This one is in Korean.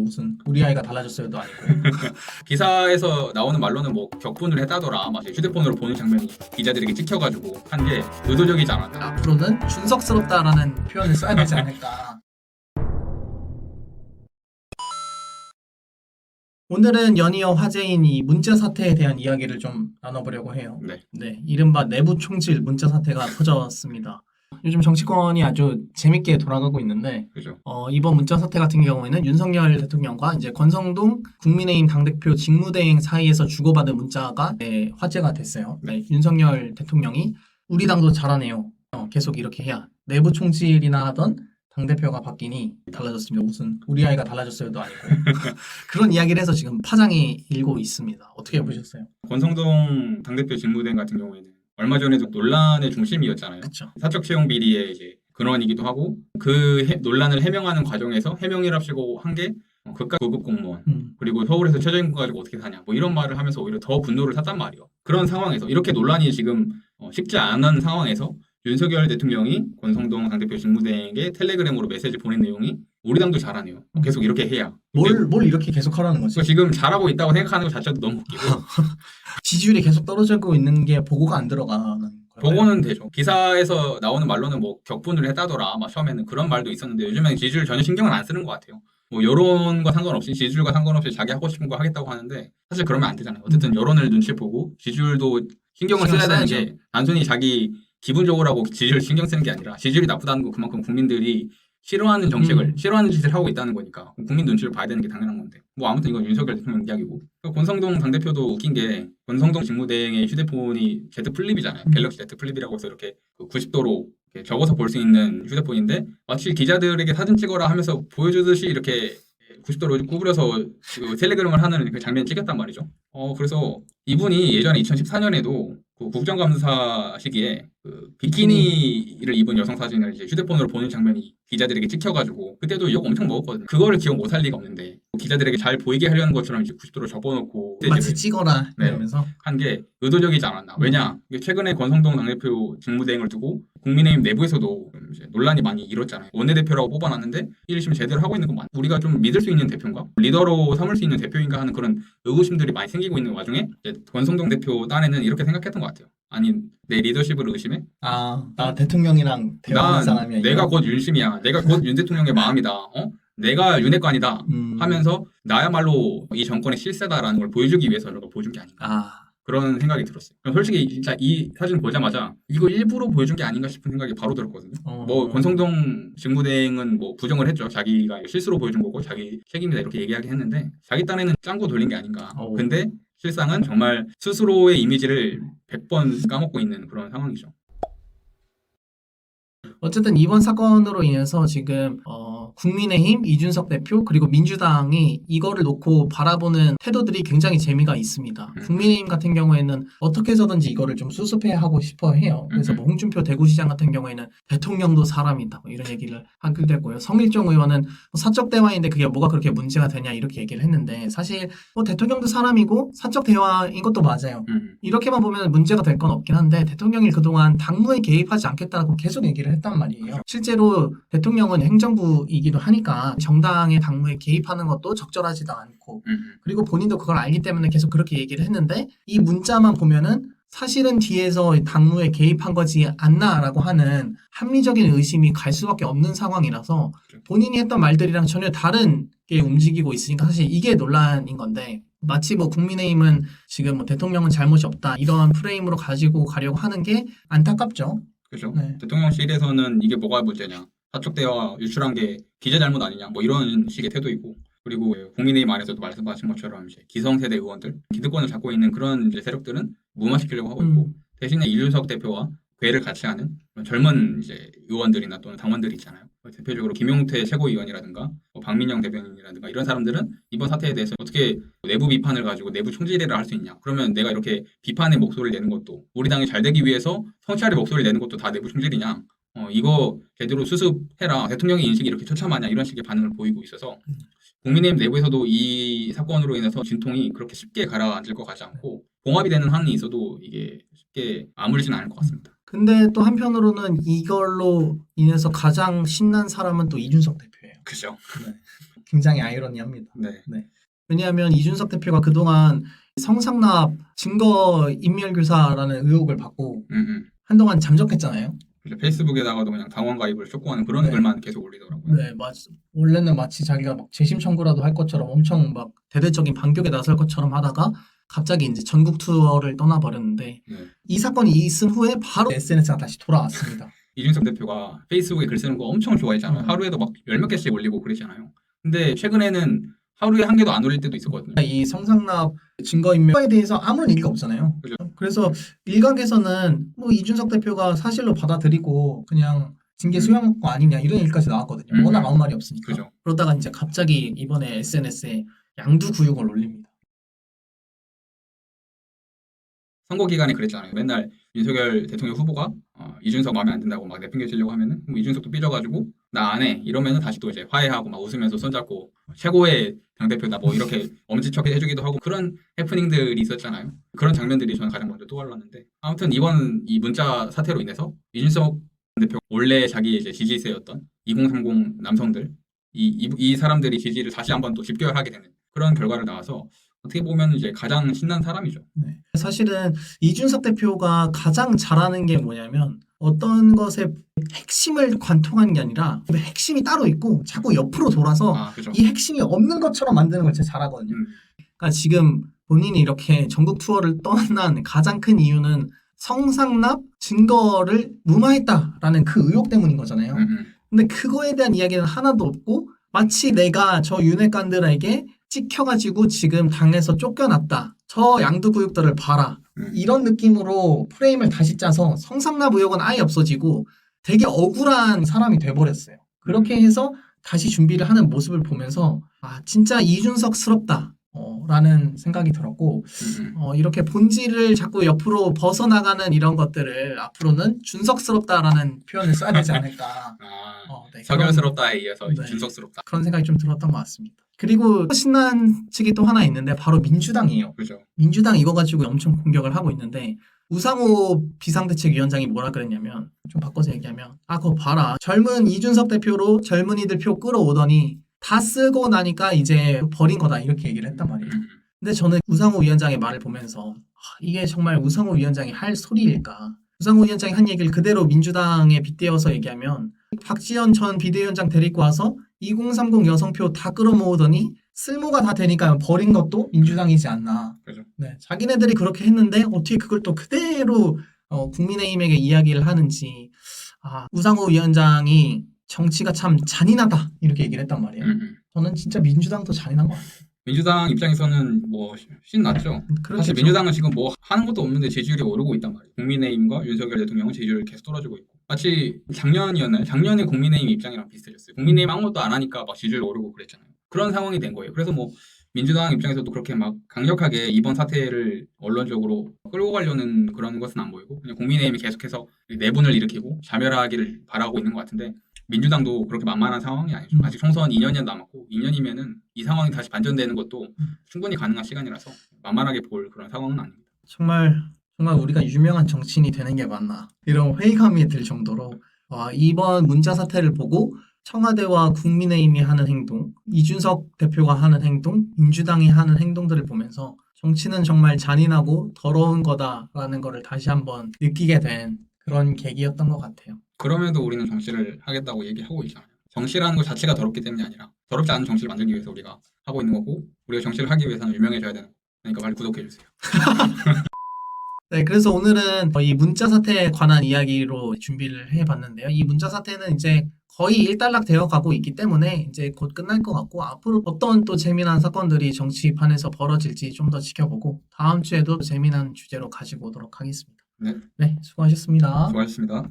무슨 우리 아이가 달라졌어요도 아니고. 기사에서 나오는 말로는 뭐 격분을 했다더라. 막 휴대폰으로 보는 장면이 기자들에게 찍혀가지고 한 게 의도적이지 않았나. 앞으로는 준석스럽다라는 표현을 써야 되지 않을까. 오늘은 연이어 화제인 이 문자 사태에 대한 이야기를 좀 나눠보려고 해요. 네. 이른바 내부 총질 문자 사태가 터졌습니다. 요즘 정치권이 아주 재밌게 돌아가고 있는데, 그죠. 이번 문자 사태 같은 경우에는 윤석열 대통령과 이제 권성동 국민의힘 당대표 직무대행 사이에서 주고받은 문자가 화제가 됐어요. 네, 윤석열 대통령이 우리 당도 잘하네요. 계속 이렇게 해야 내부 총질이나 하던 당대표가 바뀌니 달라졌습니다. 무슨 우리 아이가 달라졌어요도 아니고. 그런 이야기를 해서 지금 파장이 일고 있습니다. 어떻게 보셨어요? 권성동 당대표 직무대행 같은 경우에는 얼마 전에도 논란의 중심이었잖아요. 그쵸. 사적 채용 비리의 이제 근원이기도 하고 그 논란을 해명하는 과정에서 해명이랍시고 한 게 극과 고급 공무원 그리고 서울에서 최저임금 가지고 어떻게 사냐 뭐 이런 말을 하면서 오히려 더 분노를 샀단 말이에요. 그런 상황에서 이렇게 논란이 지금 쉽지 않은 상황에서 윤석열 대통령이 권성동 당대표 직무대행에게 텔레그램으로 메시지 보낸 내용이 우리 당도 잘하네요. 계속 이렇게 해야. 뭘 이렇게 계속 하라는 거지? 지금 잘하고 있다고 생각하는 것 자체도 너무 웃기고. 지지율이 계속 떨어지고 있는 게 보고가 안 들어가는 거예요. 보고는 되죠. 기사에서 나오는 말로는 뭐 격분을 했다더라. 막 처음에는 그런 말도 있었는데 요즘에는 지지율 전혀 신경을 안 쓰는 것 같아요. 뭐 여론과 상관없이 지지율과 상관없이 자기 하고 싶은 거 하겠다고 하는데 사실 그러면 안 되잖아요. 어쨌든 여론을 눈치 보고 지지율도 신경을 써야 되는 게 단순히 자기 기분 좋으라고 지지율 신경 쓰는 게 아니라 지지율이 나쁘다는 거 그만큼 국민들이 싫어하는 정책을 싫어하는 짓을 하고 있다는 거니까 국민 눈치를 봐야 되는 게 당연한 건데 뭐 아무튼 이건 윤석열 대통령 이야기고 권성동 당대표도 웃긴 게 권성동 직무대행의 휴대폰이 Z 플립이잖아요. 갤럭시 Z 플립이라고 해서 이렇게 90도로 이렇게 접어서 볼 수 있는 휴대폰인데 마치 기자들에게 사진 찍어라 하면서 보여주듯이 이렇게 90도로 구부려서 그 텔레그램을 하는 그 장면을 찍었단 말이죠. 그래서 이분이 예전에 2014년에도 그 국정감사 시기에 그 비키니를 입은 여성 사진을 이제 휴대폰으로 보는 장면이 기자들에게 찍혀가지고 그때도 욕 엄청 먹었거든요. 그거를 기억 못할 리가 없는데 기자들에게 잘 보이게 하려는 것처럼 이제 90도로 접어놓고 마치 찍어라 이러면서 한 게 의도적이지 않았나. 왜냐 최근에 권성동 당대표 직무대행을 두고 국민의힘 내부에서도 이제 논란이 많이 일었잖아요. 원내대표라고 뽑아놨는데 일 열심히 제대로 하고 있는 건 우리가 좀 믿을 수 있는 대표인가? 리더로 삼을 수 있는 대표인가 하는 그런 의구심들이 많이 생기고 있는 와중에 이제 권성동 대표 딴에는 이렇게 생각했던 것 같아요. 아니 내 리더십을 의심해? 나 대통령이랑 대화하는 사람이야. 내가 곧 윤심이야. 내가 곧 윤 대통령의 마음이다. 내가 윤핵관이다 하면서 나야말로 이 정권의 실세다라는 걸 보여주기 위해서 이런 걸 보여준 게 아닌가. 그런 생각이 들었어요. 솔직히 진짜 이 사진 보자마자 이거 일부러 보여준 게 아닌가 싶은 생각이 바로 들었거든요. 뭐 권성동 직무대행은 뭐 부정을 했죠. 자기가 실수로 보여준 거고 자기 책임이다 이렇게 얘기하긴 했는데 자기 딴에는 짱구 돌린 게 아닌가. 근데 실상은 정말 스스로의 이미지를 100번 까먹고 있는 그런 상황이죠. 어쨌든 이번 사건으로 인해서 지금 국민의힘 이준석 대표 그리고 민주당이 이거를 놓고 바라보는 태도들이 굉장히 재미가 있습니다. 국민의힘 같은 경우에는 어떻게 해서든지 이거를 좀 수습해 하고 싶어 해요. 그래서 뭐 홍준표 대구시장 같은 경우에는 대통령도 사람이다 뭐 이런 얘기를 하기도 했고요. 성일종 의원은 사적 대화인데 그게 뭐가 그렇게 문제가 되냐 이렇게 얘기를 했는데 사실 뭐 대통령도 사람이고 사적 대화인 것도 맞아요. 이렇게만 보면 문제가 될 건 없긴 한데 대통령이 그동안 당무에 개입하지 않겠다고 계속 얘기를 했단 말이에요. 실제로 대통령은 행정부이기도 하니까 정당의 당무에 개입하는 것도 적절하지도 않고 그리고 본인도 그걸 알기 때문에 계속 그렇게 얘기를 했는데 이 문자만 보면은 사실은 뒤에서 당무에 개입한 거지 않나라고 하는 합리적인 의심이 갈 수밖에 없는 상황이라서 본인이 했던 말들이랑 전혀 다른 게 움직이고 있으니까 사실 이게 논란인 건데 마치 뭐 국민의힘은 지금 뭐 대통령은 잘못이 없다 이런 프레임으로 가지고 가려고 하는 게 안타깝죠. 그렇죠. 대통령실에서는 이게 뭐가 문제냐. 사적 대화 유출한 게 기자 잘못 아니냐. 뭐 이런 식의 태도이고. 그리고 국민의힘 안에서도 말씀하신 것처럼 이제 기성세대 의원들, 기득권을 잡고 있는 그런 이제 세력들은 무마시키려고 하고 있고 대신에 이준석 대표와 궤를 같이 하는 젊은 이제 의원들이나 또는 당원들이 있잖아요. 대표적으로 김용태 최고위원이라든가 박민영 대변인이라든가 이런 사람들은 이번 사태에 대해서 어떻게 내부 비판을 가지고 내부 총질을 할 수 있냐. 그러면 내가 이렇게 비판의 목소리를 내는 것도 우리 당이 잘 되기 위해서 성찰의 목소리를 내는 것도 다 내부 총질이냐. 이거 제대로 수습해라. 대통령의 인식이 이렇게 처참하냐. 이런 식의 반응을 보이고 있어서 국민의힘 내부에서도 이 사건으로 인해서 진통이 그렇게 쉽게 가라앉을 것 같지 않고 봉합이 되는 한이 있어도 이게 쉽게 아물지는 않을 것 같습니다. 근데 또 한편으로는 이걸로 인해서 가장 신난 사람은 또 이준석 대표예요. 그죠. 굉장히 아이러니합니다. 네. 왜냐하면 이준석 대표가 그동안 성상납 증거 인멸교사라는 의혹을 받고 한동안 잠적했잖아요. 그죠. 페이스북에다가도 그냥 당원 가입을 촉구하는 그런 네. 글만 계속 올리더라고요. 네, 원래는 마치 자기가 막 재심 청구라도 할 것처럼 엄청 막 대대적인 반격에 나설 것처럼 하다가 갑자기 이제 전국 투어를 떠나버렸는데 네. 이 사건이 있은 후에 바로 SNS가 다시 돌아왔습니다. 이준석 대표가 페이스북에 글 쓰는 거 엄청 좋아했잖아요. 하루에도 막 10몇 개씩 올리고 그러잖아요. 근데 최근에는 하루에 한 개도 안 올릴 때도 있었거든요. 이 성상납 증거인멸에 대해서 아무런 얘기가 없잖아요. 그죠. 그래서 일각에서는 뭐 이준석 대표가 사실로 받아들이고 그냥 징계 수용한 거 아니냐 이런 얘기까지 나왔거든요. 워낙 아무 말이 없으니까. 그죠. 그러다가 이제 갑자기 이번에 SNS에 양두구육을 올립니다. 선거 기간에 그랬잖아요. 맨날 윤석열 대통령 후보가 이준석 마음에 안 든다고 막 내팽개치려고 하면은 뭐 이준석도 삐져가지고 나 안 해 이러면은 다시 또 이제 화해하고 막 웃으면서 손잡고 최고의 당대표다 뭐 이렇게 엄지척 해주기도 하고 그런 해프닝들이 있었잖아요. 그런 장면들이 저는 가장 먼저 떠올랐는데 아무튼 이번 이 문자 사태로 인해서 이준석 대표 원래 자기 이제 지지세였던 2030 남성들 이 사람들이 지지를 다시 한번 또 집결하게 되는 그런 결과를 나와서 어떻게 보면 이제 가장 신난 사람이죠. 네. 사실은 이준석 대표가 가장 잘하는 게 뭐냐면 어떤 것의 핵심을 관통하는 게 아니라 그 핵심이 따로 있고 자꾸 옆으로 돌아서 그죠. 이 핵심이 없는 것처럼 만드는 걸 진짜 잘하거든요. 그러니까 지금 본인이 이렇게 전국 투어를 떠난 가장 큰 이유는 성상납 증거를 무마했다라는 그 의혹 때문인 거잖아요. 근데 그거에 대한 이야기는 하나도 없고 마치 내가 저 윤핵관들에게 찍혀가지고 지금 당에서 쫓겨났다. 저 양두구육들을 봐라. 이런 느낌으로 프레임을 다시 짜서 성상납 의혹은 아예 없어지고 되게 억울한 사람이 돼버렸어요. 그렇게 해서 다시 준비를 하는 모습을 보면서 아 진짜 이준석스럽다. 라는 생각이 들었고 이렇게 본질을 자꾸 옆으로 벗어나가는 이런 것들을 앞으로는 준석스럽다라는 표현을 써야 되지 않을까. 네, 석연스럽다에 이어서 네. 준석스럽다. 그런 생각이 좀 들었던 것 같습니다. 그리고 신난 측이 또 하나 있는데 바로 민주당이에요. 그죠. 민주당 이거 가지고 엄청 공격을 하고 있는데 우상호 비상대책위원장이 뭐라 그랬냐면 좀 바꿔서 얘기하면 그거 봐라. 젊은 이준석 대표로 젊은이들 표 끌어오더니 다 쓰고 나니까 이제 버린 거다 이렇게 얘기를 했단 말이에요. 근데 저는 우상호 위원장의 말을 보면서 이게 정말 우상호 위원장이 할 소리일까. 우상호 위원장이 한 얘기를 그대로 민주당에 빗대어서 얘기하면 박지원 전 비대위원장 데리고 와서 2030 여성표 다 끌어모으더니 쓸모가 다 되니까 버린 것도 민주당이지 않나. 그죠. 네, 자기네들이 그렇게 했는데 어떻게 그걸 또 그대로 국민의힘에게 이야기를 하는지 우상호 위원장이 정치가 참 잔인하다 이렇게 얘기를 했단 말이에요. 저는 진짜 민주당도 잔인한 것 같아요. 민주당 입장에서는 뭐 신났죠. 그렇겠죠. 사실 민주당은 지금 뭐 하는 것도 없는데 지지율이 오르고 있단 말이에요. 국민의힘과 윤석열 대통령은 지지율이 계속 떨어지고 있고 마치 작년이었나요? 작년에 국민의힘 입장이랑 비슷해졌어요. 국민의힘 아무것도 안 하니까 막 지지율 오르고 그랬잖아요. 그런 상황이 된 거예요. 그래서 뭐 민주당 입장에서도 그렇게 막 강력하게 이번 사태를 언론적으로 끌고 가려는 그런 것은 안 보이고 그냥 국민의힘이 계속해서 내분을 일으키고 자멸하기를 바라고 있는 것 같은데 민주당도 그렇게 만만한 상황이 아니죠. 아직 총선 2년이 남았고 2년이면은 이 상황이 다시 반전되는 것도 충분히 가능한 시간이라서 만만하게 볼 그런 상황은 아닙니다. 정말 우리가 유명한 정치인이 되는 게 맞나 이런 회의감이 들 정도로 이번 문자 사태를 보고 청와대와 국민의힘이 하는 행동, 이준석 대표가 하는 행동, 민주당이 하는 행동들을 보면서 정치는 정말 잔인하고 더러운 거다라는 거를 다시 한번 느끼게 된 그런 계기였던 것 같아요. 그럼에도 우리는 정치를 하겠다고 얘기하고 있잖아요. 정치라는 것 자체가 더럽기 때문이 아니라 더럽지 않은 정치를 만들기 위해서 우리가 하고 있는 거고 우리가 정치를 하기 위해서는 유명해져야 되는 거고 그러니까 빨리 구독해주세요. 네, 그래서 오늘은 이 문자 사태에 관한 이야기로 준비를 해봤는데요. 이 문자 사태는 이제 거의 일단락 되어 가고 있기 때문에 이제 곧 끝날 것 같고 앞으로 어떤 또 재미난 사건들이 정치판에서 벌어질지 좀 더 지켜보고 다음 주에도 재미난 주제로 가지고 오도록 하겠습니다. 네, 네, 수고하셨습니다. 수고하셨습니다.